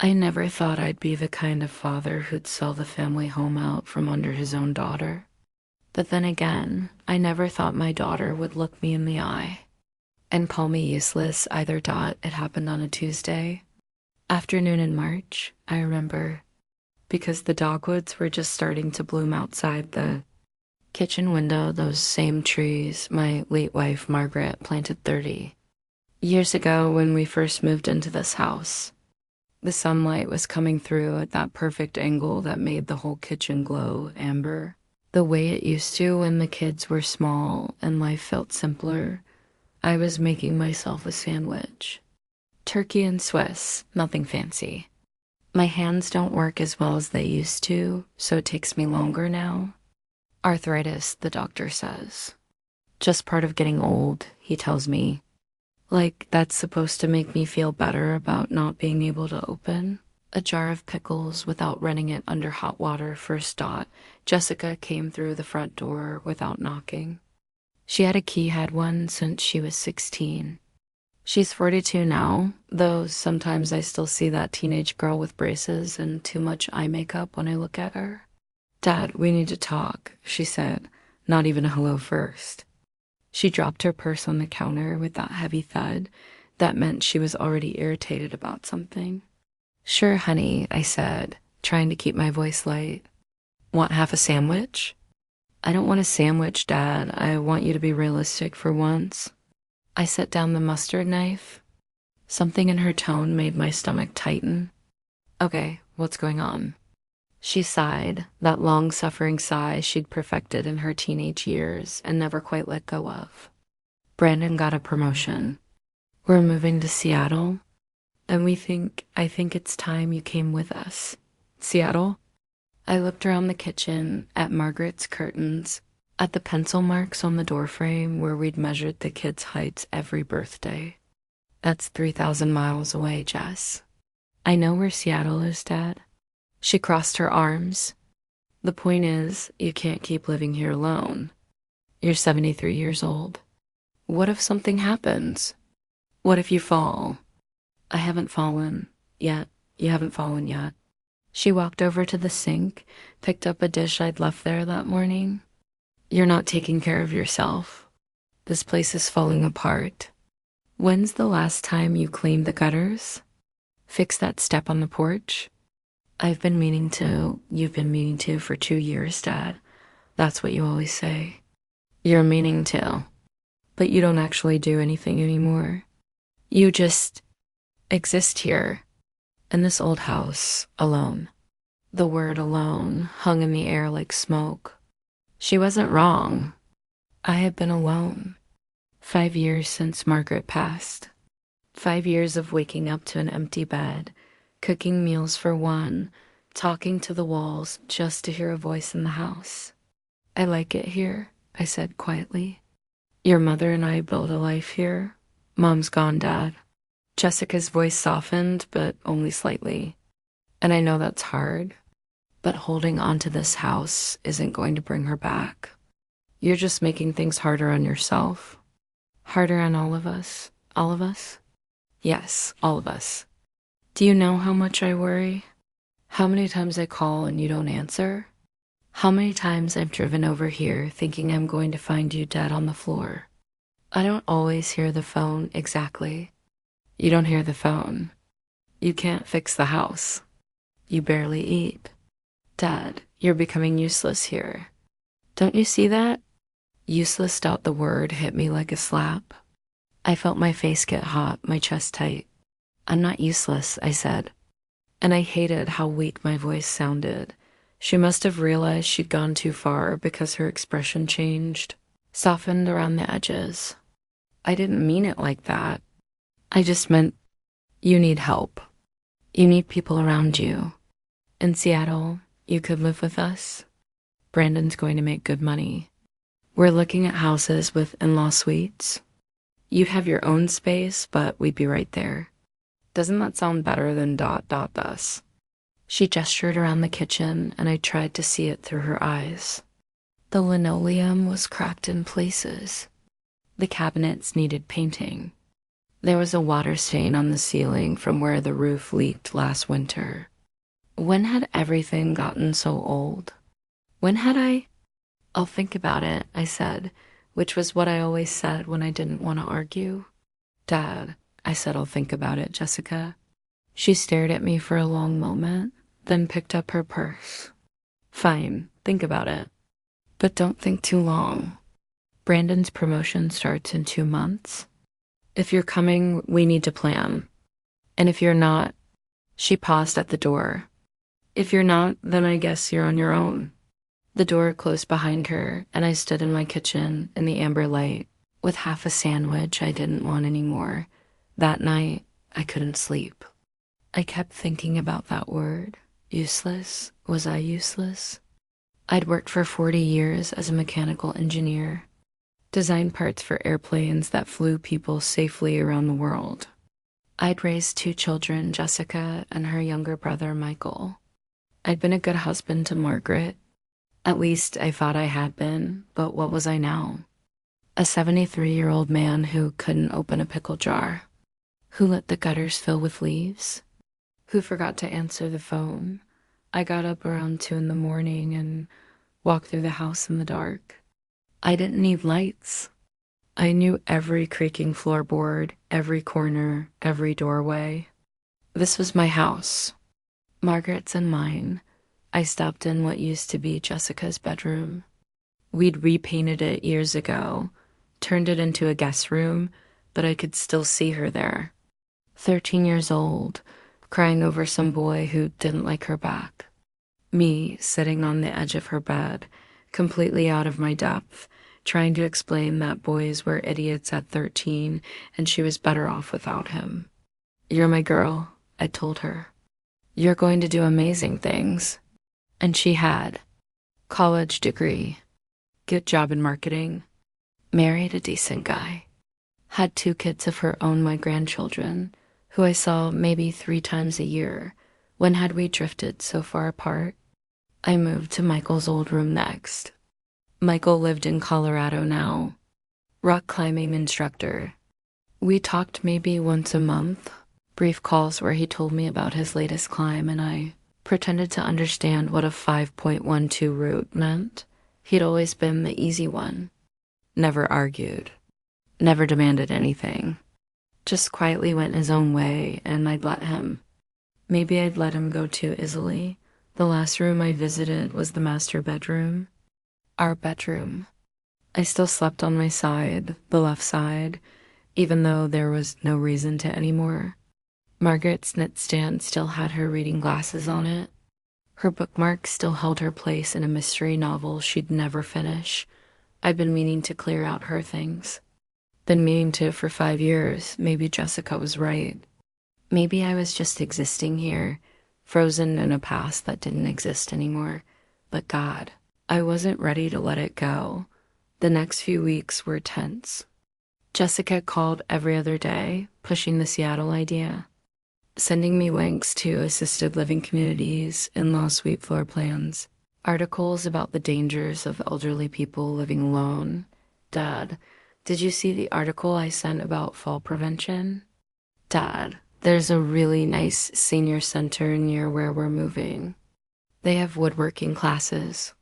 I never thought I'd be the kind of father who'd sell the family home out from under his own daughter. But then again, I never thought my daughter would look me in the eye and call me useless either. It happened on a Tuesday afternoon in March, I remember, because the dogwoods were just starting to bloom outside the kitchen window, those same trees my late wife Margaret planted 30 years ago when we first moved into this house. The sunlight was coming through at that perfect angle that made the whole kitchen glow amber, the way it used to when the kids were small and life felt simpler. I was making myself a sandwich. Turkey and Swiss, nothing fancy. My hands don't work as well as they used to, so it takes me longer now. Arthritis, the doctor says. Just part of getting old, he tells me. Like that's supposed to make me feel better about not being able to open a jar of pickles without running it under hot water first. Jessica came through the front door without knocking. She had one since she was 16. She's 42 now, though sometimes I still see that teenage girl with braces and too much eye makeup when I look at her. Dad, we need to talk, she said, not even a hello first. She dropped her purse on the counter with that heavy thud that meant she was already irritated about something. Sure, honey, I said, trying to keep my voice light. Want half a sandwich? I don't want a sandwich, Dad. I want you to be realistic for once. I set down the mustard knife. Something in her tone made my stomach tighten. Okay, what's going on? She sighed, that long-suffering sigh she'd perfected in her teenage years and never quite let go of. Brandon got a promotion. We're moving to Seattle, and I think it's time you came with us. Seattle? I looked around the kitchen, at Margaret's curtains, at the pencil marks on the doorframe where we'd measured the kids' heights every birthday. That's 3,000 miles away, Jess. I know where Seattle is, Dad. She crossed her arms. The point is, you can't keep living here alone. You're 73 years old. What if something happens? What if you fall? I haven't fallen yet. You haven't fallen yet. She walked over to the sink, picked up a dish I'd left there that morning. You're not taking care of yourself. This place is falling apart. When's the last time you cleaned the gutters? Fix that step on the porch? I've been meaning to. You've been meaning to for 2 years, Dad. That's what you always say. You're meaning to. But you don't actually do anything anymore. You just exist here, in this old house, alone. The word alone hung in the air like smoke. She wasn't wrong. I had been alone. 5 years since Margaret passed. 5 years of waking up to an empty bed, cooking meals for one, talking to the walls just to hear a voice in the house. I like it here, I said quietly. Your mother and I built a life here. Mom's gone, Dad. Jessica's voice softened, but only slightly. And I know that's hard, but holding on to this house isn't going to bring her back. You're just making things harder on yourself. Harder on all of us. All of us? Yes, all of us. Do you know how much I worry? How many times I call and you don't answer? How many times I've driven over here thinking I'm going to find you dead on the floor? I don't always hear the phone exactly. You don't hear the phone. You can't fix the house. You barely eat. Dad, you're becoming useless here. Don't you see that? Useless. The word hit me like a slap. I felt my face get hot, my chest tight. I'm not useless, I said. And I hated how weak my voice sounded. She must have realized she'd gone too far because her expression changed, softened around the edges. I didn't mean it like that. I just meant you need help. You need people around you. In Seattle, you could live with us. Brandon's going to make good money. We're looking at houses with in-law suites. You'd have your own space, but we'd be right there. Doesn't that sound better than us? She gestured around the kitchen, and I tried to see it through her eyes. The linoleum was cracked in places. The cabinets needed painting. There was a water stain on the ceiling from where the roof leaked last winter. When had everything gotten so old? When had I? I'll think about it, I said, which was what I always said when I didn't want to argue. Dad, I said, I'll think about it, Jessica. She stared at me for a long moment, then picked up her purse. Fine, think about it. But don't think too long. Brandon's promotion starts in 2 months. If you're coming, we need to plan. And if you're not, she paused at the door. If you're not, then I guess you're on your own. The door closed behind her, and I stood in my kitchen in the amber light with half a sandwich I didn't want anymore. That night, I couldn't sleep. I kept thinking about that word. Useless? Was I useless? I'd worked for 40 years as a mechanical engineer, designed parts for airplanes that flew people safely around the world. I'd raised 2 children, Jessica and her younger brother, Michael. I'd been a good husband to Margaret. At least I thought I had been, but what was I now? A 73-year-old man who couldn't open a pickle jar, who let the gutters fill with leaves, who forgot to answer the phone. I got up around 2 in the morning and walked through the house in the dark. I didn't need lights. I knew every creaking floorboard, every corner, every doorway. This was my house, Margaret's and mine. I stopped in what used to be Jessica's bedroom. We'd repainted it years ago, turned it into a guest room, but I could still see her there. 13 years old, crying over some boy who didn't like her back. Me, sitting on the edge of her bed, completely out of my depth, trying to explain that boys were idiots at 13 and she was better off without him. You're my girl, I told her. You're going to do amazing things. And she had. College degree, good job in marketing, married a decent guy, had 2 kids of her own, my grandchildren, who I saw maybe 3 times a year. When had we drifted so far apart? I moved to Michael's old room next. Michael lived in Colorado now, rock climbing instructor. We talked maybe once a month, brief calls where he told me about his latest climb, and I pretended to understand what a 5.12 route meant. He'd always been the easy one. Never argued. Never demanded anything. Just quietly went his own way, and I'd let him. Maybe I'd let him go too easily. The last room I visited was the master bedroom. Our bedroom. I still slept on my side, the left side, even though there was no reason to anymore. Margaret's knitstand still had her reading glasses on it. Her bookmarks still held her place in a mystery novel she'd never finish. I'd been meaning to clear out her things. Been meaning to for 5 years. Maybe Jessica was right. Maybe I was just existing here, frozen in a past that didn't exist anymore. But God, I wasn't ready to let it go. The next few weeks were tense. Jessica called every other day, pushing the Seattle idea, sending me links to assisted living communities, in-law suite floor plans, articles about the dangers of elderly people living alone. Dad, did you see the article I sent about fall prevention? Dad, there's a really nice senior center near where we're moving. They have woodworking classes.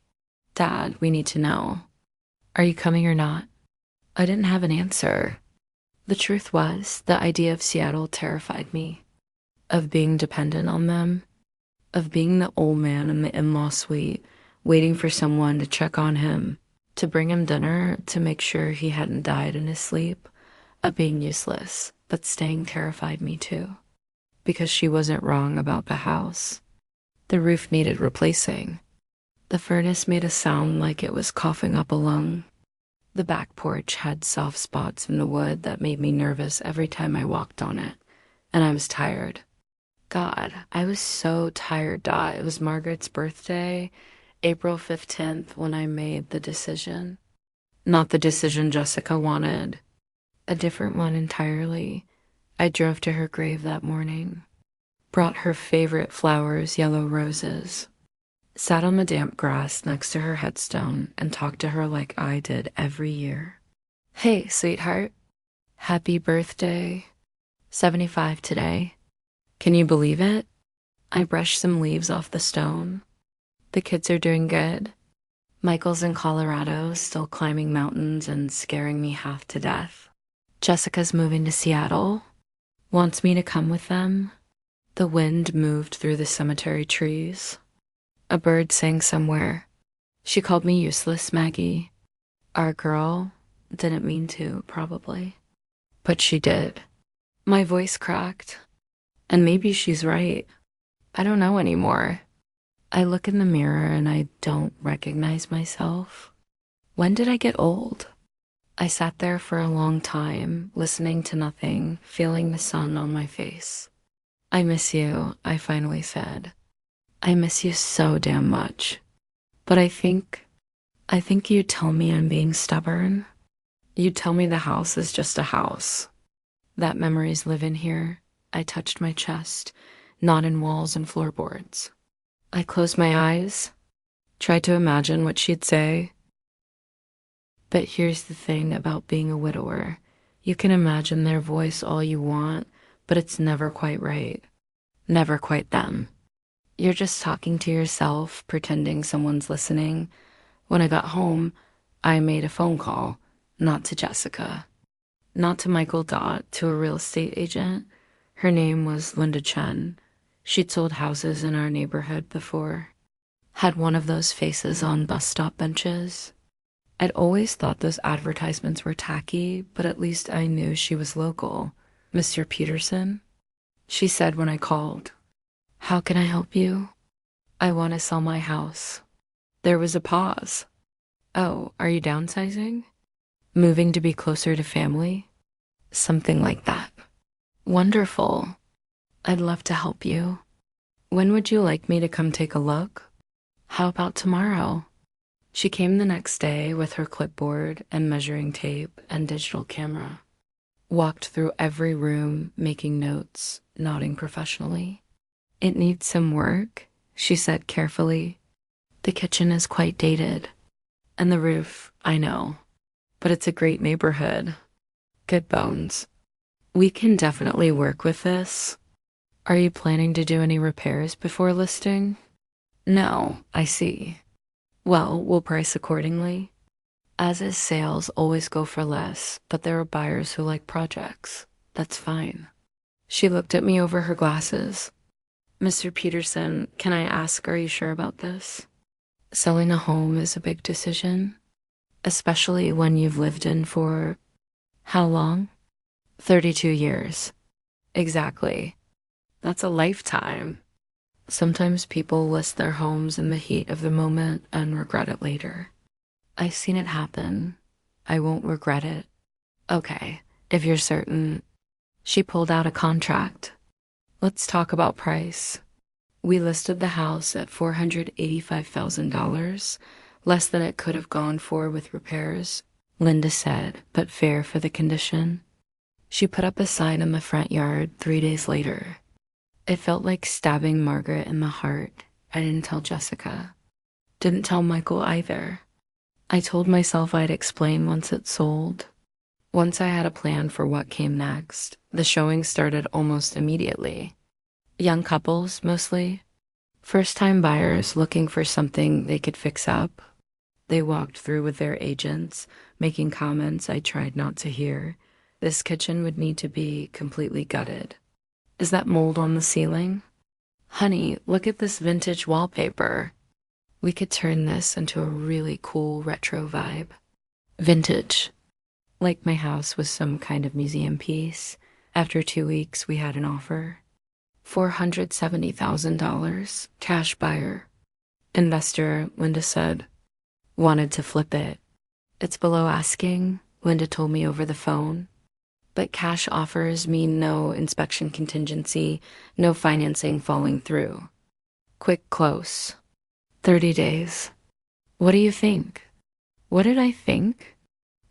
Dad, we need to know. Are you coming or not? I didn't have an answer. The truth was, the idea of Seattle terrified me. Of being dependent on them, of being the old man in the in-law suite, waiting for someone to check on him, to bring him dinner, to make sure he hadn't died in his sleep, of being useless, but staying terrified me too. Because she wasn't wrong about the house. The roof needed replacing. The furnace made a sound like it was coughing up a lung. The back porch had soft spots in the wood that made me nervous every time I walked on it, and I was tired. God, I was so tired, Dot. It was Margaret's birthday, April 15th, when I made the decision. Not the decision Jessica wanted. A different one entirely. I drove to her grave that morning. Brought her favorite flowers, yellow roses. Sat on the damp grass next to her headstone and talked to her like I did every year. Hey, sweetheart. Happy birthday. 75 today. Can you believe it? I brushed some leaves off the stone. The kids are doing good. Michael's in Colorado, still climbing mountains and scaring me half to death. Jessica's moving to Seattle, wants me to come with them. The wind moved through the cemetery trees. A bird sang somewhere. She called me useless, Maggie. Our girl didn't mean to, probably. But she did. My voice cracked. And maybe she's right. I don't know anymore. I look in the mirror and I don't recognize myself. When did I get old? I sat there for a long time, listening to nothing, feeling the sun on my face. I miss you, I finally said. I miss you so damn much. But I think you'd tell me I'm being stubborn. You'd tell me the house is just a house. That memories live in here. I touched my chest, not in walls and floorboards. I closed my eyes, tried to imagine what she'd say. But here's the thing about being a widower. You can imagine their voice all you want, but it's never quite right. Never quite them. You're just talking to yourself, pretending someone's listening. When I got home, I made a phone call, not to Jessica, not to Michael Dot, to a real estate agent. Her name was Linda Chen. She'd sold houses in our neighborhood before. Had one of those faces on bus stop benches. I'd always thought those advertisements were tacky, but at least I knew she was local. Mr. Peterson? She said when I called, "How can I help you?" "I want to sell my house." There was a pause. "Oh, are you downsizing? Moving to be closer to family?" "Something like that." "Wonderful. I'd love to help you. When would you like me to come take a look?" "How about tomorrow?" She came the next day with her clipboard and measuring tape and digital camera. Walked through every room, making notes, nodding professionally. "It needs some work," she said carefully. "The kitchen is quite dated. And the roof, I know. But it's a great neighborhood. Good bones. We can definitely work with this. Are you planning to do any repairs before listing?" "No, I see. Well, we'll price accordingly. As is, sales always go for less, but there are buyers who like projects. That's fine." She looked at me over her glasses. "Mr. Peterson, can I ask, are you sure about this? Selling a home is a big decision, especially when you've lived in for how long?" 32 years. Exactly. That's a lifetime. Sometimes people list their homes in the heat of the moment and regret it later. I've seen it happen. I won't regret it. Okay, if you're certain. She pulled out a contract. "Let's talk about price." We listed the house at $485,000, less than it could have gone for with repairs, Linda said, but fair for the condition. She put up a sign in the front yard 3 days later. It felt like stabbing Margaret in the heart. I didn't tell Jessica. Didn't tell Michael either. I told myself I'd explain once it sold. Once I had a plan for what came next, the showing started almost immediately. Young couples, mostly. First-time buyers looking for something they could fix up. They walked through with their agents, making comments I tried not to hear. This kitchen would need to be completely gutted. "Is that mold on the ceiling?" "Honey, look at this vintage wallpaper. We could turn this into a really cool retro vibe." Vintage. Like my house was some kind of museum piece. After 2 weeks, we had an offer. $470,000, cash buyer. Investor, Linda said. Wanted to flip it. "It's below asking," Linda told me over the phone. "But cash offers mean no inspection contingency, no financing falling through. Quick close. 30 days. What do you think?" What did I think?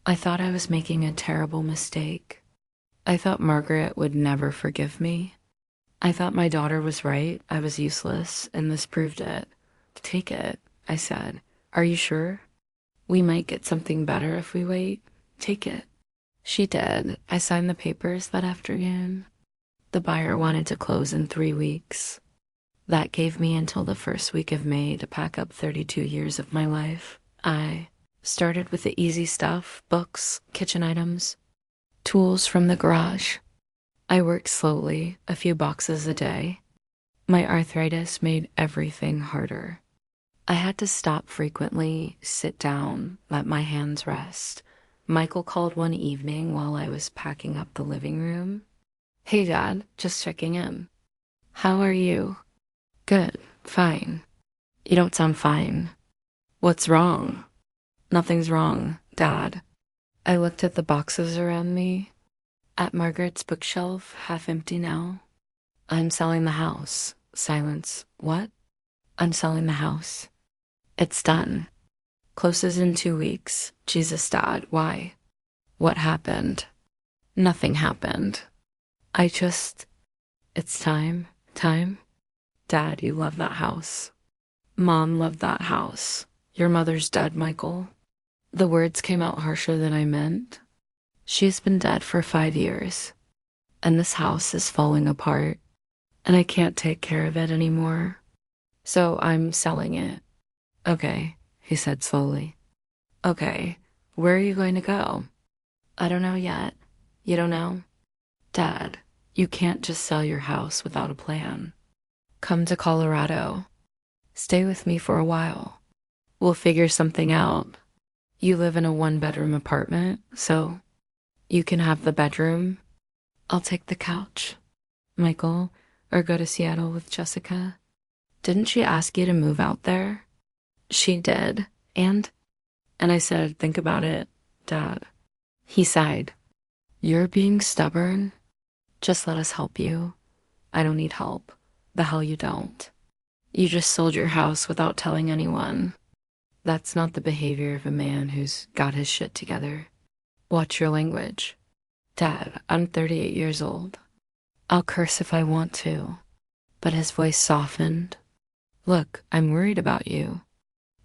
I thought I was making a terrible mistake. I thought Margaret would never forgive me. I thought my daughter was right, I was useless, and this proved it. "Take it," I said. "Are you sure? We might get something better if we wait. Take it." She did. I signed the papers that afternoon. The buyer wanted to close in 3 weeks. That gave me until the first week of May to pack up 32 years of my life. I started with the easy stuff, books, kitchen items, tools from the garage. I worked slowly, a few boxes a day. My arthritis made everything harder. I had to stop frequently, sit down, let my hands rest. Michael called one evening while I was packing up the living room. "Hey, Dad, just checking in. How are you?" "Good, fine." "You don't sound fine." "What's wrong?" "Nothing's wrong, Dad." I looked at the boxes around me, at Margaret's bookshelf, half empty now. "I'm selling the house." Silence. "What?" "I'm selling the house. It's done. Closes in 2 weeks. Jesus, Dad, why?" "What happened?" "Nothing happened. It's time. Dad, you love that house. Mom loved that house. Your mother's dead, Michael." The words came out harsher than I meant. She's been dead for 5 years, and this house is falling apart, and I can't take care of it anymore. So I'm selling it. "Okay," he said slowly. "Okay, where are you going to go?" "I don't know yet." "You don't know?" "Dad, you can't just sell your house without a plan. Come to Colorado. Stay with me for a while. We'll figure something out. You live in a 1-bedroom apartment, so you can have the bedroom. I'll take the couch, Michael, or go to Seattle with Jessica. Didn't she ask you to move out there?" "She did. And I said, think about it, Dad." He sighed. "You're being stubborn. Just let us help you." "I don't need help." "The hell you don't. You just sold your house without telling anyone. That's not the behavior of a man who's got his shit together. Watch your language." "Dad, I'm 38 years old. I'll curse if I want to." But his voice softened. "Look, I'm worried about you.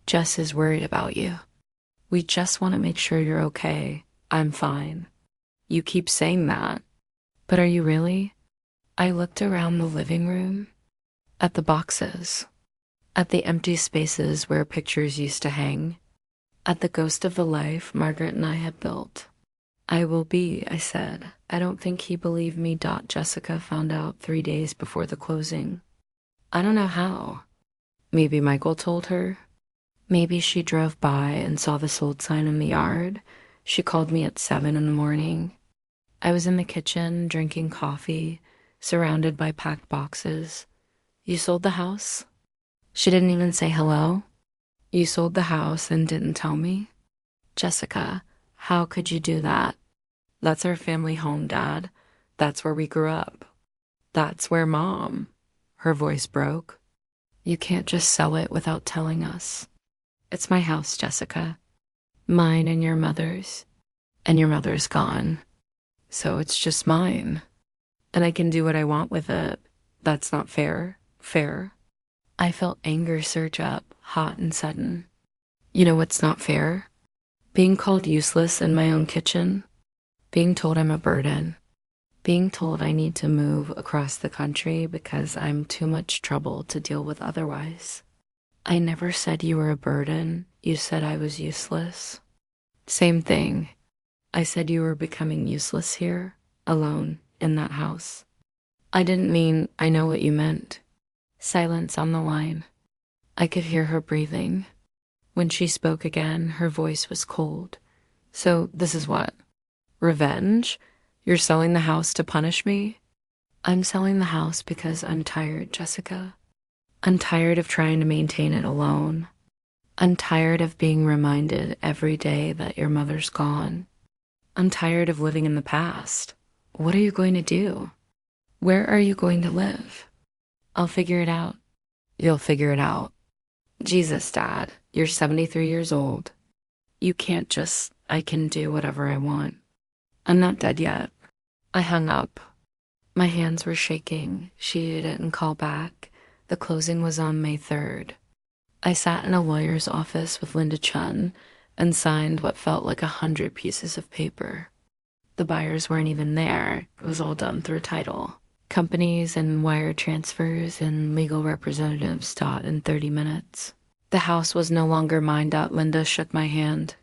Jess is worried about you. We just want to make sure you're okay. I'm fine. You keep saying that. But are you really?" I looked around the living room, at the boxes, at the empty spaces where pictures used to hang, at the ghost of the life Margaret and I had built. "I will be," I said. I don't think he believed me. Jessica found out 3 days before the closing. I don't know how. Maybe Michael told her. Maybe she drove by and saw the sold sign in the yard. She called me at 7 in the morning. I was in the kitchen drinking coffee, surrounded by packed boxes. "You sold the house?" She didn't even say hello. "You sold the house and didn't tell me?" "Jessica, how could you do that?" "That's our family home, Dad. That's where we grew up. That's where Mom." Her voice broke. "You can't just sell it without telling us." "It's my house, Jessica. Mine and your mother's. And your mother's gone. So it's just mine. And I can do what I want with it. That's not fair. Fair?" I felt anger surge up, hot and sudden. "You know what's not fair? Being called useless in my own kitchen. Being told I'm a burden. Being told I need to move across the country because I'm too much trouble to deal with otherwise. I never said you were a burden. You said I was useless." "Same thing. I said you were becoming useless here, alone, in that house." "I didn't mean, I know what you meant." Silence on the line. I could hear her breathing. When she spoke again, her voice was cold. "So this is what? Revenge? You're selling the house to punish me?" "I'm selling the house because I'm tired, Jessica. I'm tired of trying to maintain it alone. I'm tired of being reminded every day that your mother's gone. I'm tired of living in the past. What are you going to do? Where are you going to live?" "I'll figure it out." "You'll figure it out." Jesus, Dad, you're 73 years old. You can't just, I can do whatever I want. I'm not dead yet. I hung up. My hands were shaking. She didn't call back. The closing was on May 3rd. I sat in a lawyer's office with Linda Chun and signed what felt like 100 pieces of paper. The buyers weren't even there. It was all done through title. Companies and wire transfers and legal representatives in 30 minutes. The house was no longer mine. Linda shook my hand.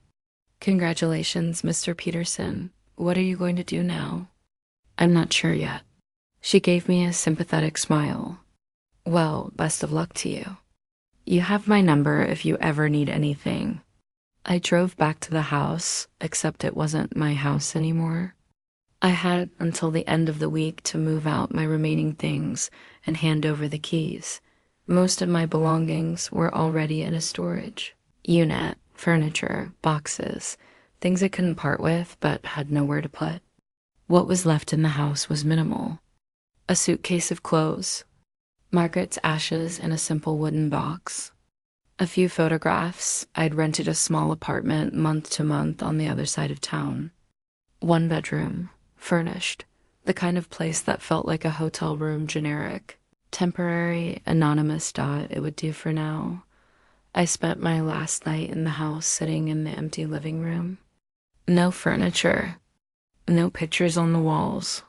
Congratulations, Mr. Peterson. What are you going to do now? I'm not sure yet. She gave me a sympathetic smile. Well, best of luck to you. You have my number if you ever need anything. I drove back to the house, except it wasn't my house anymore. I had until the end of the week to move out my remaining things and hand over the keys. Most of my belongings were already in a storage unit, furniture, boxes, things I couldn't part with but had nowhere to put. What was left in the house was minimal. A suitcase of clothes, Margaret's ashes in a simple wooden box, a few photographs. I'd rented a small apartment month to month on the other side of town. 1 bedroom, furnished, the kind of place that felt like a hotel room, generic. Temporary, anonymous. It would do for now. I spent my last night in the house sitting in the empty living room. No furniture, no pictures on the walls,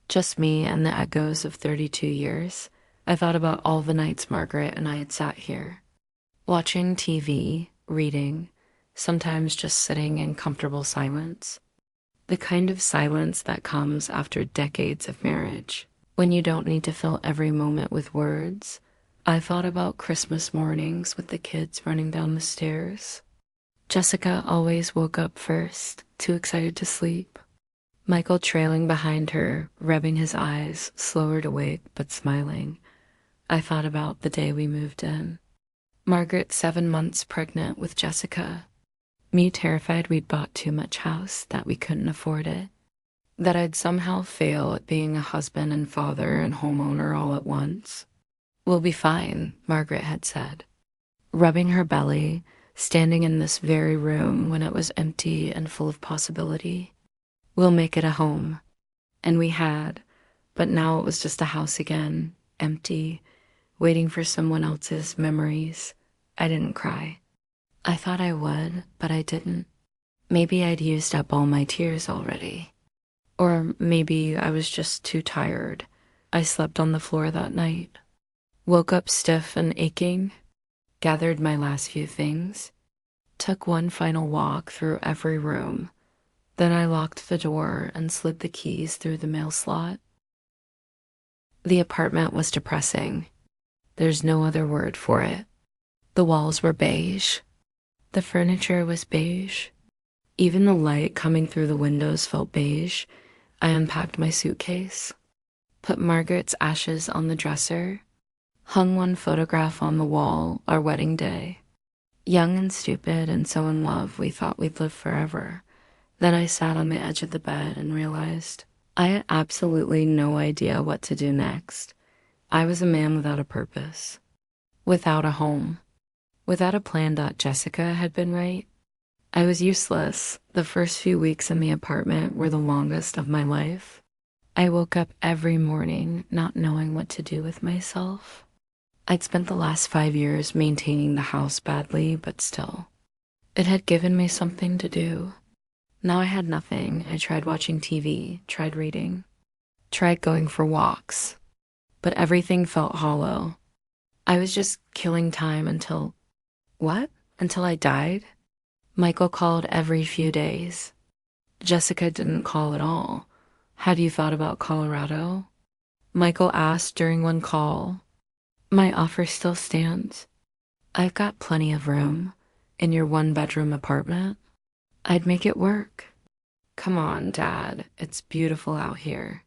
just me and the echoes of 32 years. I thought about all the nights Margaret and I had sat here, watching TV, reading, sometimes just sitting in comfortable silence. The kind of silence that comes after decades of marriage, when you don't need to fill every moment with words. I thought about Christmas mornings with the kids running down the stairs. Jessica always woke up first, too excited to sleep. Michael trailing behind her, rubbing his eyes, slower to wake but smiling. I thought about the day we moved in. Margaret 7 months pregnant with Jessica. Me terrified we'd bought too much house, that we couldn't afford it. That I'd somehow fail at being a husband and father and homeowner all at once. We'll be fine, Margaret had said, rubbing her belly, standing in this very room when it was empty and full of possibility. We'll make it a home. And we had, but now it was just a house again, empty, waiting for someone else's memories. I didn't cry. I thought I would, but I didn't. Maybe I'd used up all my tears already. Or maybe I was just too tired. I slept on the floor that night. Woke up stiff and aching, gathered my last few things, took one final walk through every room. Then I locked the door and slid the keys through the mail slot. The apartment was depressing. There's no other word for it. The walls were beige. The furniture was beige. Even the light coming through the windows felt beige. I unpacked my suitcase, put Margaret's ashes on the dresser, hung one photograph on the wall, our wedding day. Young and stupid and so in love, we thought we'd live forever. Then I sat on the edge of the bed and realized I had absolutely no idea what to do next. I was a man without a purpose, without a home, without a plan. Jessica had been right. I was useless. The first few weeks in the apartment were the longest of my life. I woke up every morning not knowing what to do with myself. I'd spent the last 5 years maintaining the house badly, but still, it had given me something to do. Now I had nothing. I tried watching TV, tried reading, tried going for walks, but everything felt hollow. I was just killing time until I died? Michael called every few days. Jessica didn't call at all. Had you thought about Colorado? Michael asked during one call. My offer still stands. I've got plenty of room in your 1-bedroom apartment. I'd make it work. Come on, Dad. It's beautiful out here.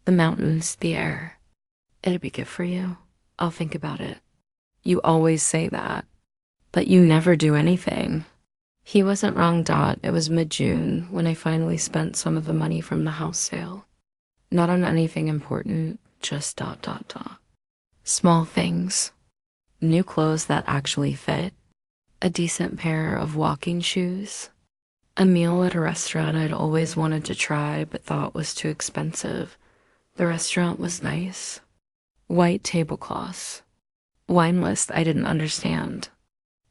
The mountains, the air. It'd be good for you. I'll think about it. You always say that, but you never do anything. He wasn't wrong. It was mid-June when I finally spent some of the money from the house sale. Not on anything important, just ... Small things. New clothes that actually fit. A decent pair of walking shoes. A meal at a restaurant I'd always wanted to try but thought was too expensive. The restaurant was nice. White tablecloths. Wine list I didn't understand.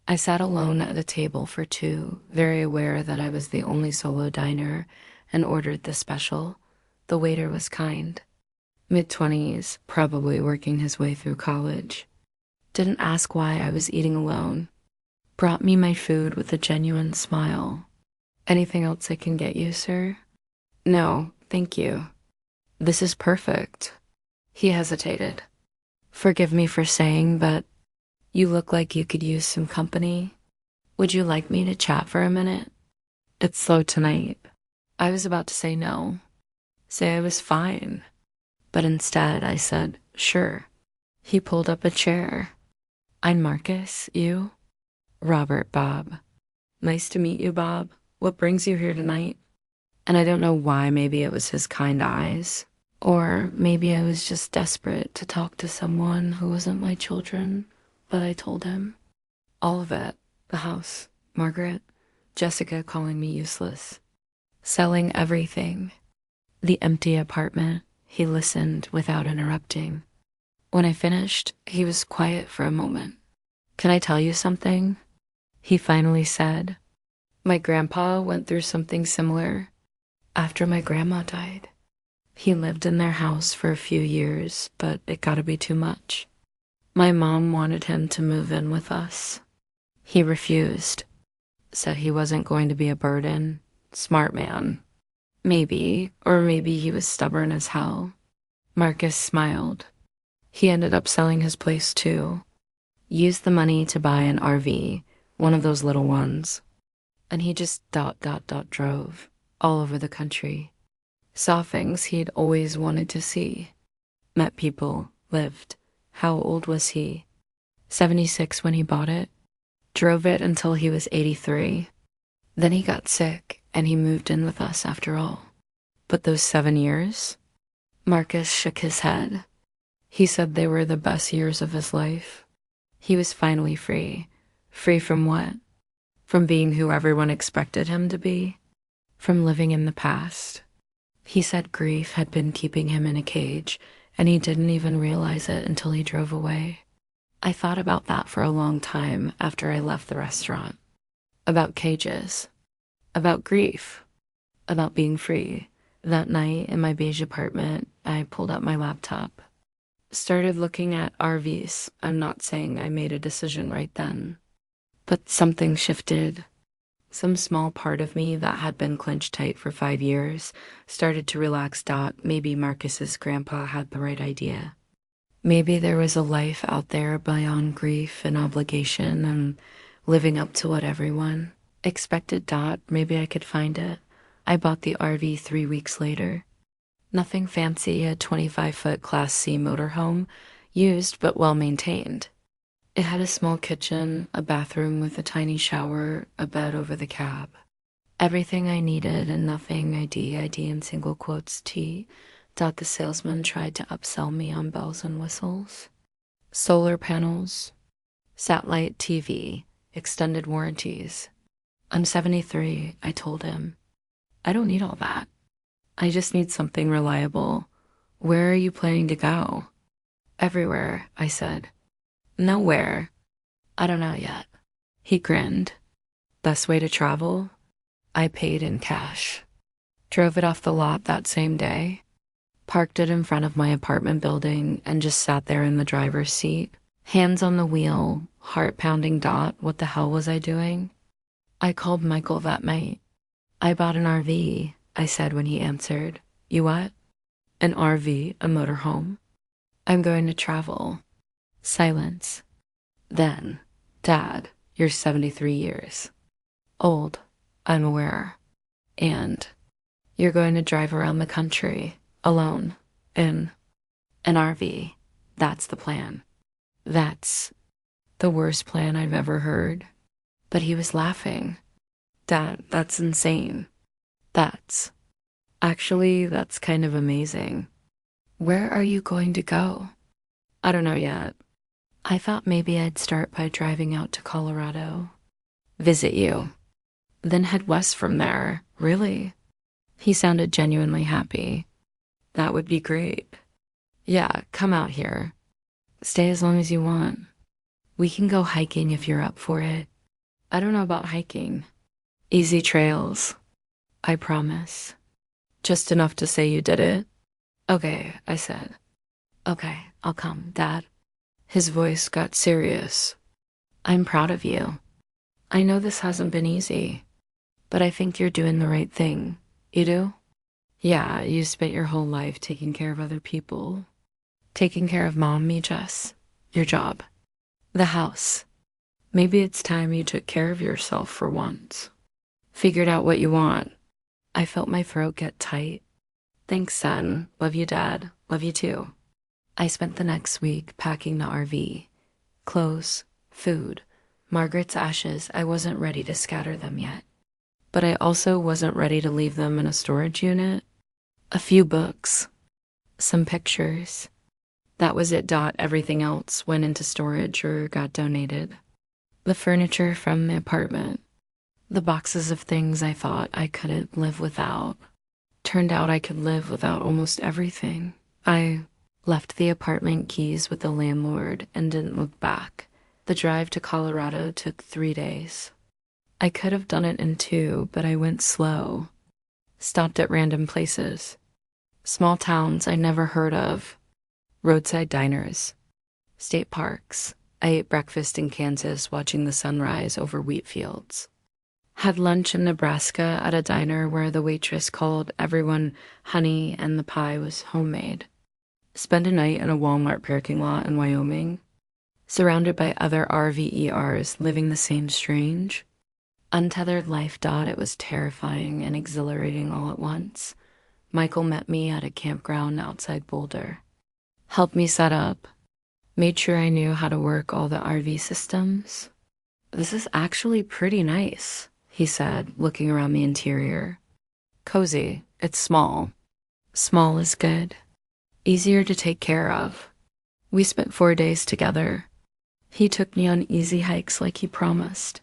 I sat alone at a table for 2, very aware that I was the only solo diner, and ordered the special. The waiter was kind. Mid-20s, probably working his way through college. Didn't ask why I was eating alone. Brought me my food with a genuine smile. Anything else I can get you, sir? No, thank you. This is perfect. He hesitated. Forgive me for saying, but you look like you could use some company. Would you like me to chat for a minute? It's slow tonight. I was about to say no, say I was fine. But instead I said, sure. He pulled up a chair. I'm Marcus, you? Robert, Bob. Nice to meet you, Bob. What brings you here tonight? And I don't know why, maybe it was his kind eyes. Or maybe I was just desperate to talk to someone who wasn't my children, but I told him. All of it. The house, Margaret, Jessica calling me useless. Selling everything. The empty apartment. He listened without interrupting. When I finished, he was quiet for a moment. Can I tell you something? He finally said. My grandpa went through something similar after my grandma died. He lived in their house for a few years, but it got to be too much. My mom wanted him to move in with us. He refused. Said he wasn't going to be a burden. Smart man. Maybe, or maybe he was stubborn as hell. Marcus smiled. He ended up selling his place too. Used the money to buy an RV, one of those little ones. And he just drove all over the country. Saw things he'd always wanted to see. Met people, lived. How old was he? 76 when he bought it. Drove it until he was 83. Then he got sick and he moved in with us after all. But those 7 years? Marcus shook his head. He said they were the best years of his life. He was finally free. Free from what? From being who everyone expected him to be. From living in the past. He said grief had been keeping him in a cage, and he didn't even realize it until he drove away. I thought about that for a long time after I left the restaurant. About cages. About grief. About being free. That night in my beige apartment, I pulled out my laptop. Started looking at RVs. I'm not saying I made a decision right then. But something shifted. Some small part of me that had been clenched tight for 5 years started to relax. Maybe Marcus's grandpa had the right idea. Maybe there was a life out there beyond grief and obligation and living up to what everyone expected. Maybe I could find it. I bought the RV 3 weeks later. Nothing fancy, a 25-foot Class C motorhome, used but well maintained. It had a small kitchen, a bathroom with a tiny shower, a bed over the cab. Everything I needed and nothing ID in single quotes T. The salesman tried to upsell me on bells and whistles. Solar panels, satellite TV, extended warranties. I'm 73, I told him. I don't need all that. I just need something reliable. Where are you planning to go? Everywhere, I said. Nowhere. I don't know yet. He grinned. Best way to travel? I paid in cash. Drove it off the lot that same day. Parked it in front of my apartment building and just sat there in the driver's seat. Hands on the wheel, heart pounding. What the hell was I doing? I called Michael that night. I bought an RV, I said when he answered. You what? An RV, a motorhome. I'm going to travel. Silence. Then, Dad, you're 73 years. Old, I'm aware. And you're going to drive around the country, alone, in an RV. That's the plan. That's the worst plan I've ever heard. But he was laughing. Dad, that's insane. That's kind of amazing. Where are you going to go? I don't know yet. I thought maybe I'd start by driving out to Colorado. Visit you. Then head west from there. Really? He sounded genuinely happy. That would be great. Yeah, come out here. Stay as long as you want. We can go hiking if you're up for it. I don't know about hiking. Easy trails. I promise. Just enough to say you did it. Okay, I said. Okay, I'll come, Dad. His voice got serious. I'm proud of you. I know this hasn't been easy, but I think you're doing the right thing. You do? Yeah, you spent your whole life taking care of other people. Taking care of Mom, me, Jess. Your job. The house. Maybe it's time you took care of yourself for once. Figured out what you want. I felt my throat get tight. Thanks, son. Love you, Dad. Love you too. I spent the next week packing the RV. Clothes, food, Margaret's ashes. I wasn't ready to scatter them yet. But I also wasn't ready to leave them in a storage unit. A few books. Some pictures. That was it. Everything else went into storage or got donated. The furniture from the apartment. The boxes of things I thought I couldn't live without. Turned out I could live without almost everything. I left the apartment keys with the landlord and didn't look back. The drive to Colorado took 3 days. I could have done it in 2, but I went slow. Stopped at random places. Small towns I never heard of. Roadside diners. State parks. I ate breakfast in Kansas watching the sunrise over wheat fields. Had lunch in Nebraska at a diner where the waitress called everyone honey and the pie was homemade. Spent a night in a Walmart parking lot in Wyoming, surrounded by other RVERs living the same strange, untethered life. It was terrifying and exhilarating all at once. Michael met me at a campground outside Boulder. Helped me set up. Made sure I knew how to work all the RV systems. This is actually pretty nice, he said, looking around the interior. Cozy. It's small. Small is good. Easier to take care of. We spent 4 days together. He took me on easy hikes like he promised.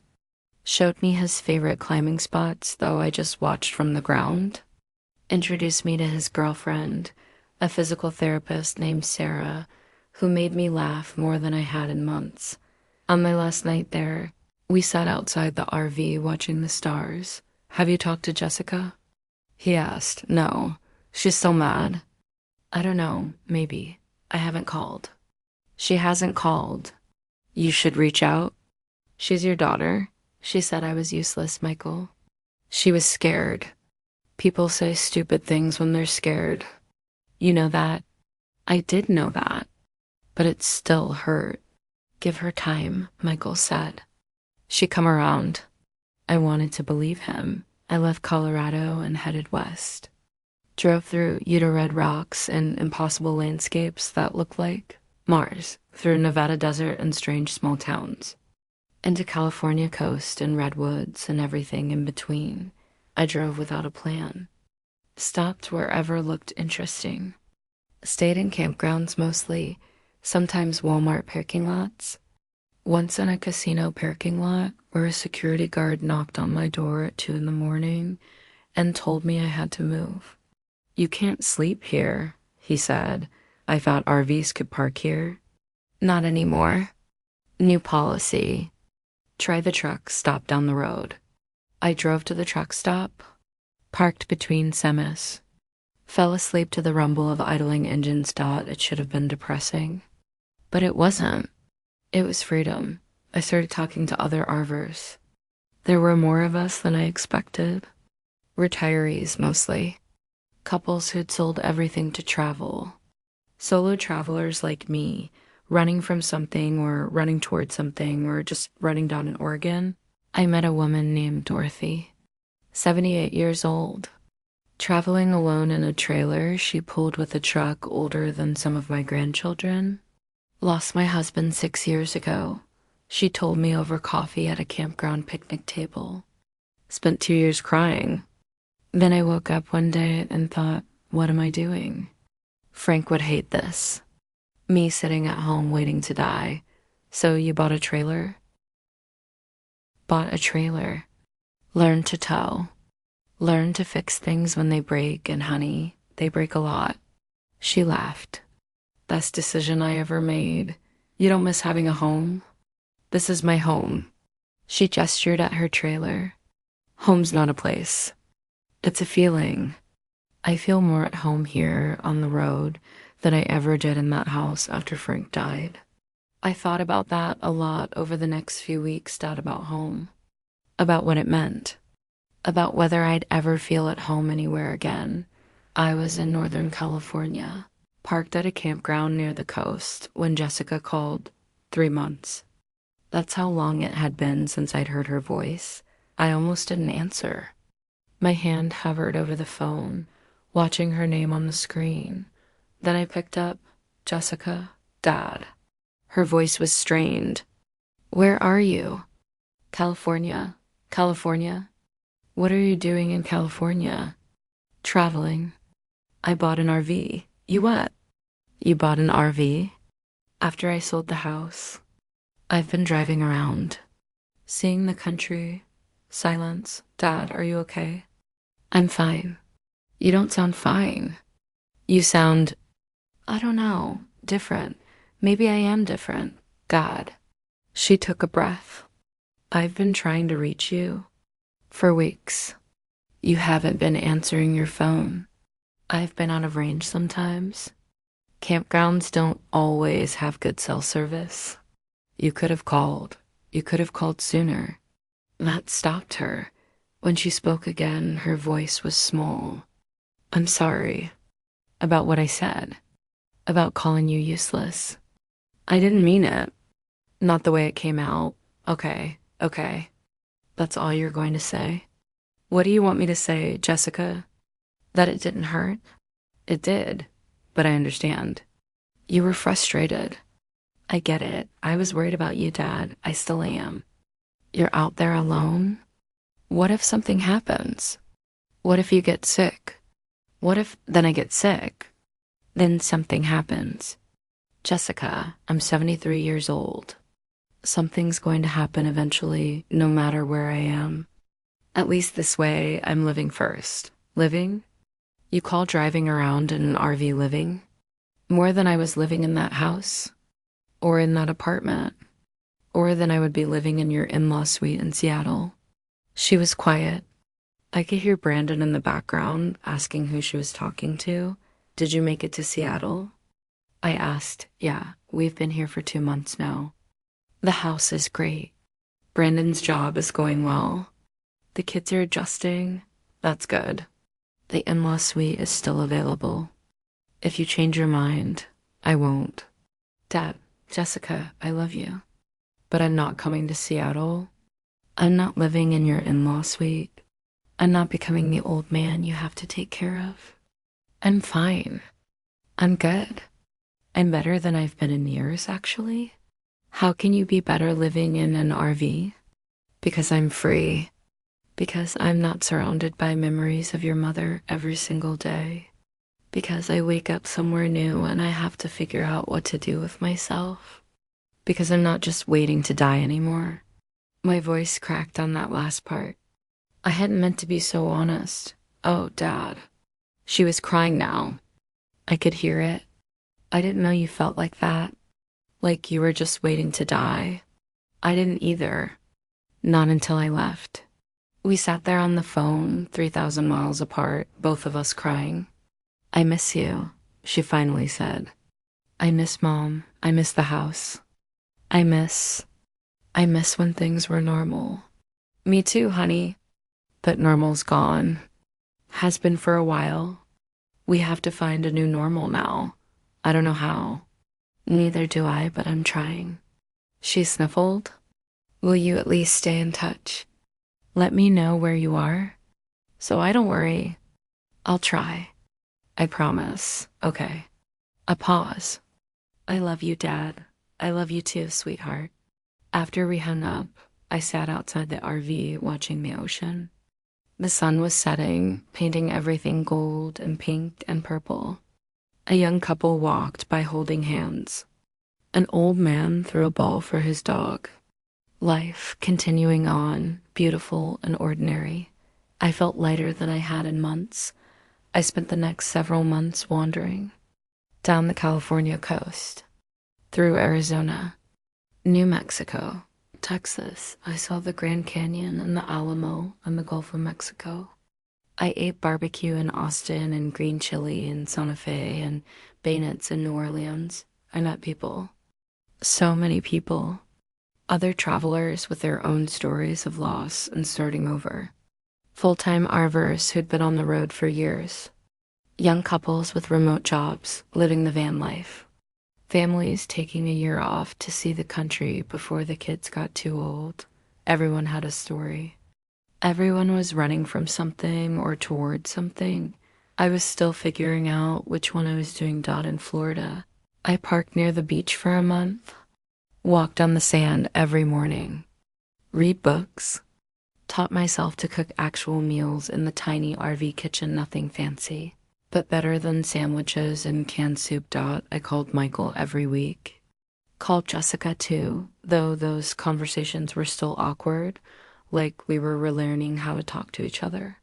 Showed me his favorite climbing spots, though I just watched from the ground. Introduced me to his girlfriend, a physical therapist named Sarah, who made me laugh more than I had in months. On my last night there, we sat outside the RV watching the stars. Have you talked to Jessica? He asked. No. She's still mad. I don't know. Maybe. I haven't called. She hasn't called. You should reach out. She's your daughter. She said I was useless, Michael. She was scared. People say stupid things when they're scared. You know that? I did know that. But it still hurt. Give her time, Michael said. She come around. I wanted to believe him. I left Colorado and headed west. Drove through Utah red rocks and impossible landscapes that looked like Mars, through Nevada desert and strange small towns, into California coast and redwoods and everything in between. I drove without a plan. Stopped wherever looked interesting. Stayed in campgrounds mostly, sometimes Walmart parking lots. Once in a casino parking lot where a security guard knocked on my door at 2 a.m. and told me I had to move. You can't sleep here, he said. I thought RVs could park here. Not anymore. New policy. Try the truck stop down the road. I drove to the truck stop, parked between semis. Fell asleep to the rumble of idling engines. It should have been depressing. But it wasn't. It was freedom. I started talking to other RVers. There were more of us than I expected. Retirees, mostly. Couples who'd sold everything to travel. Solo travelers like me, running from something or running towards something or just running down in Oregon. I met a woman named Dorothy, 78 years old. Traveling alone in a trailer she pulled with a truck older than some of my grandchildren. Lost my husband 6 years ago. She told me over coffee at a campground picnic table. Spent 2 years crying. Then I woke up one day and thought, what am I doing? Frank would hate this. Me sitting at home waiting to die. So you bought a trailer? Bought a trailer. Learned to tow. Learned to fix things when they break, and honey, they break a lot. She laughed. Best decision I ever made. You don't miss having a home? This is my home. She gestured at her trailer. Home's not a place. It's a feeling. I feel more at home here on the road than I ever did in that house after Frank died. I thought about that a lot over the next few weeks Dad about home, about what it meant, about whether I'd ever feel at home anywhere again. I was in Northern California, parked at a campground near the coast when Jessica called. 3 months. That's how long it had been since I'd heard her voice. I almost didn't answer. My hand hovered over the phone, watching her name on the screen. Then I picked up, Jessica, Dad. Her voice was strained. Where are you? California. California? What are you doing in California? Traveling. I bought an RV. You what? You bought an RV? After I sold the house, I've been driving around, seeing the country, silence. Dad, are you okay? I'm fine. You don't sound fine. You sound, I don't know, different. Maybe I am different. God. She took a breath. I've been trying to reach you for weeks. You haven't been answering your phone. I've been out of range sometimes. Campgrounds don't always have good cell service. You could have called. You could have called sooner. That stopped her. When she spoke again, her voice was small. I'm sorry. About what I said. About calling you useless. I didn't mean it. Not the way it came out. Okay. That's all you're going to say? What do you want me to say, Jessica? That it didn't hurt? It did, but I understand. You were frustrated. I get it. I was worried about you, Dad. I still am. You're out there alone? What if something happens? What if you get sick? What if then I get sick? Then something happens. Jessica, I'm 73 years old. Something's going to happen eventually, no matter where I am. At least this way, I'm living first. Living? You call driving around in an RV living? More than I was living in that house? Or in that apartment? Or than I would be living in your in-law suite in Seattle? She was quiet. I could hear Brandon in the background asking who she was talking to. Did you make it to Seattle? I asked. Yeah, we've been here for 2 months now. The house is great. Brandon's job is going well. The kids are adjusting. That's good. The in-law suite is still available. If you change your mind, I won't. Dad, Jessica, I love you. But I'm not coming to Seattle. I'm not living in your in-law suite. I'm not becoming the old man you have to take care of. I'm fine. I'm good. I'm better than I've been in years, actually. How can you be better living in an RV? Because I'm free. Because I'm not surrounded by memories of your mother every single day. Because I wake up somewhere new and I have to figure out what to do with myself. Because I'm not just waiting to die anymore. My voice cracked on that last part. I hadn't meant to be so honest. Oh, Dad. She was crying now. I could hear it. I didn't know you felt like that. Like you were just waiting to die. I didn't either. Not until I left. We sat there on the phone, 3,000 miles apart, both of us crying. I miss you, she finally said. I miss Mom. I miss the house. I miss when things were normal. Me too, honey. But normal's gone. Has been for a while. We have to find a new normal now. I don't know how. Neither do I, but I'm trying. She sniffled. Will you at least stay in touch? Let me know where you are. So I don't worry. I'll try. I promise. Okay. A pause. I love you, Dad. I love you too, sweetheart. After we hung up, I sat outside the RV watching the ocean. The sun was setting, painting everything gold and pink and purple. A young couple walked by holding hands. An old man threw a ball for his dog. Life continuing on, beautiful and ordinary. I felt lighter than I had in months. I spent the next several months wandering. Down the California coast. Through Arizona. New Mexico. Texas. I saw the Grand Canyon and the Alamo and the Gulf of Mexico. I ate barbecue in Austin and green chili in Santa Fe and bayonets in New Orleans. I met people. So many people. Other travelers with their own stories of loss and starting over. Full-time RVers who'd been on the road for years. Young couples with remote jobs, living the van life. Families taking a year off to see the country before the kids got too old. Everyone had a story. Everyone was running from something or towards something. I was still figuring out which one I was doing. In Florida, I parked near the beach for a month. Walked on the sand every morning. Read books. Taught myself to cook actual meals in the tiny RV kitchen, nothing fancy. But better than sandwiches and canned soup. I called Michael every week. Called Jessica too, though those conversations were still awkward, like we were relearning how to talk to each other.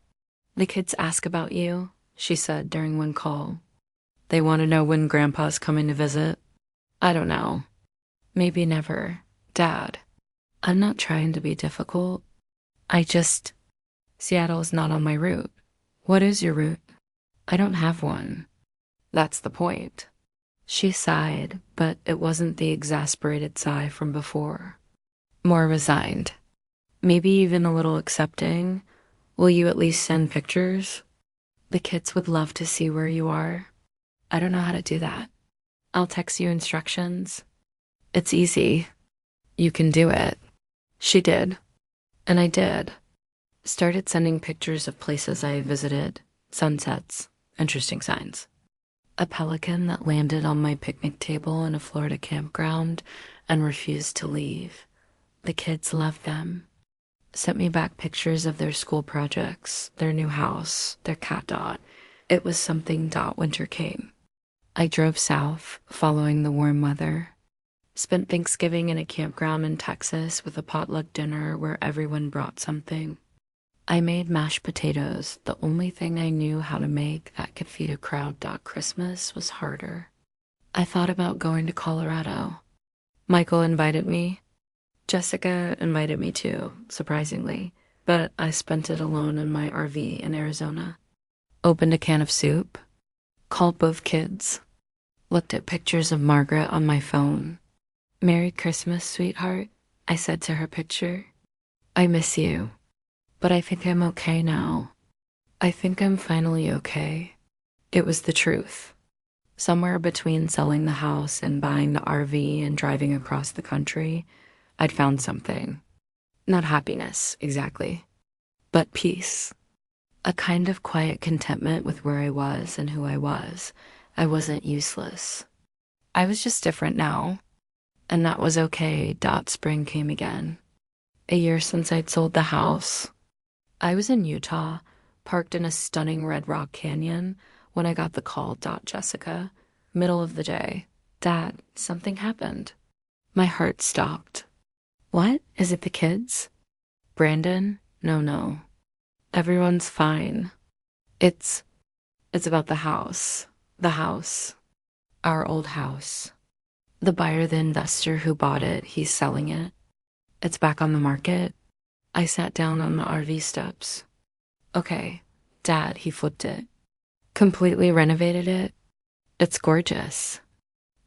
The kids ask about you, she said during one call. They want to know when Grandpa's coming to visit. I don't know. Maybe never. Dad, I'm not trying to be difficult. Seattle's not on my route. What is your route? I don't have one. That's the point. She sighed, but it wasn't the exasperated sigh from before. More resigned. Maybe even a little accepting. Will you at least send pictures? The kids would love to see where you are. I don't know how to do that. I'll text you instructions. It's easy. You can do it. She did. And I did. Started sending pictures of places I had visited, sunsets, interesting signs. A pelican that landed on my picnic table in a Florida campground and refused to leave. The kids loved them. Sent me back pictures of their school projects, their new house, their cat Dot. It was something. Winter came. I drove south, following the warm weather. Spent Thanksgiving in a campground in Texas with a potluck dinner where everyone brought something. I made mashed potatoes, the only thing I knew how to make that could feed a crowd. Christmas was harder. I thought about going to Colorado. Michael invited me. Jessica invited me too, surprisingly, but I spent it alone in my RV in Arizona. Opened a can of soup. Called both kids. Looked at pictures of Margaret on my phone. Merry Christmas, sweetheart, I said to her picture. I miss you. But I think I'm okay now. I think I'm finally okay. It was the truth. Somewhere between selling the house and buying the RV and driving across the country, I'd found something. Not happiness, exactly, but peace. A kind of quiet contentment with where I was and who I was. I wasn't useless. I was just different now. And that was okay. Spring came again. A year since I'd sold the house. I was in Utah, parked in a stunning red rock canyon, when I got the call. Jessica, middle of the day. Dad, something happened. My heart stopped. What? Is it the kids? Brandon? No. Everyone's fine. It's about the house. The house. Our old house. The buyer, the investor who bought it, he's selling it. It's back on the market. I sat down on the RV steps. Okay, Dad, he flipped it. Completely renovated it. It's gorgeous.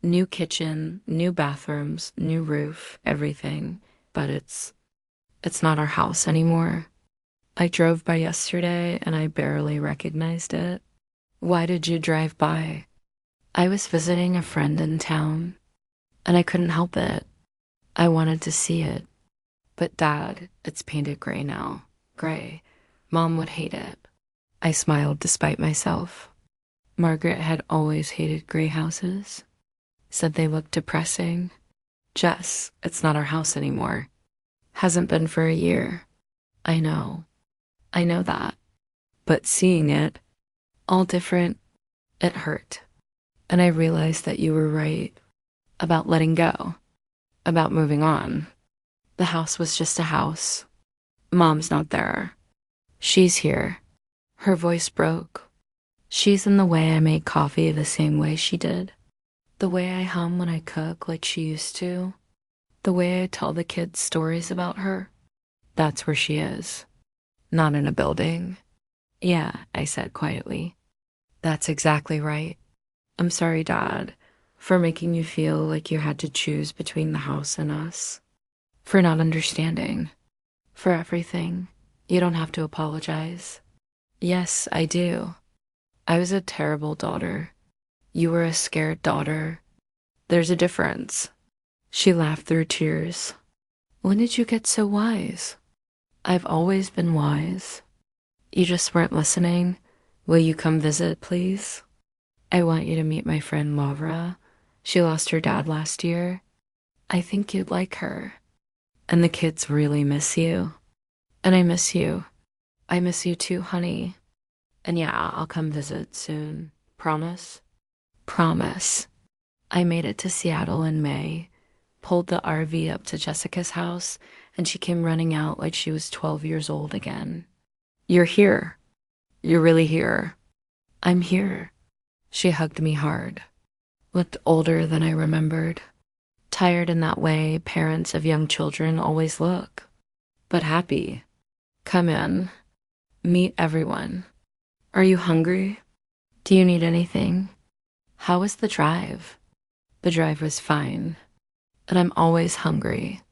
New kitchen, new bathrooms, new roof, everything. But it's not our house anymore. I drove by yesterday and I barely recognized it. Why did you drive by? I was visiting a friend in town, and I couldn't help it. I wanted to see it. But Dad, it's painted gray now. Gray. Mom would hate it. I smiled despite myself. Margaret had always hated gray houses. Said they looked depressing. Jess, it's not our house anymore. Hasn't been for a year. I know that. But seeing it, all different, it hurt. And I realized that you were right about letting go, about moving on. The house was just a house. Mom's not there. She's here. Her voice broke. She's in the way I make coffee the same way she did. The way I hum when I cook like she used to. The way I tell the kids stories about her. That's where she is. Not in a building. Yeah, I said quietly. That's exactly right. I'm sorry, Dad, for making you feel like you had to choose between the house and us. For not understanding. For everything. You don't have to apologize. Yes, I do. I was a terrible daughter. You were a scared daughter. There's a difference. She laughed through tears. When did you get so wise? I've always been wise. You just weren't listening. Will you come visit, please? I want you to meet my friend Laura. She lost her dad last year. I think you'd like her. And the kids really miss you. And I miss you. I miss you too, honey. And yeah, I'll come visit soon. Promise? Promise. I made it to Seattle in May, pulled the RV up to Jessica's house, and she came running out like she was 12 years old again. You're here. You're really here. I'm here. She hugged me hard. Looked older than I remembered. Tired in that way parents of young children always look. But happy. Come in. Meet everyone. Are you hungry? Do you need anything? How was the drive? The drive was fine. And I'm always hungry.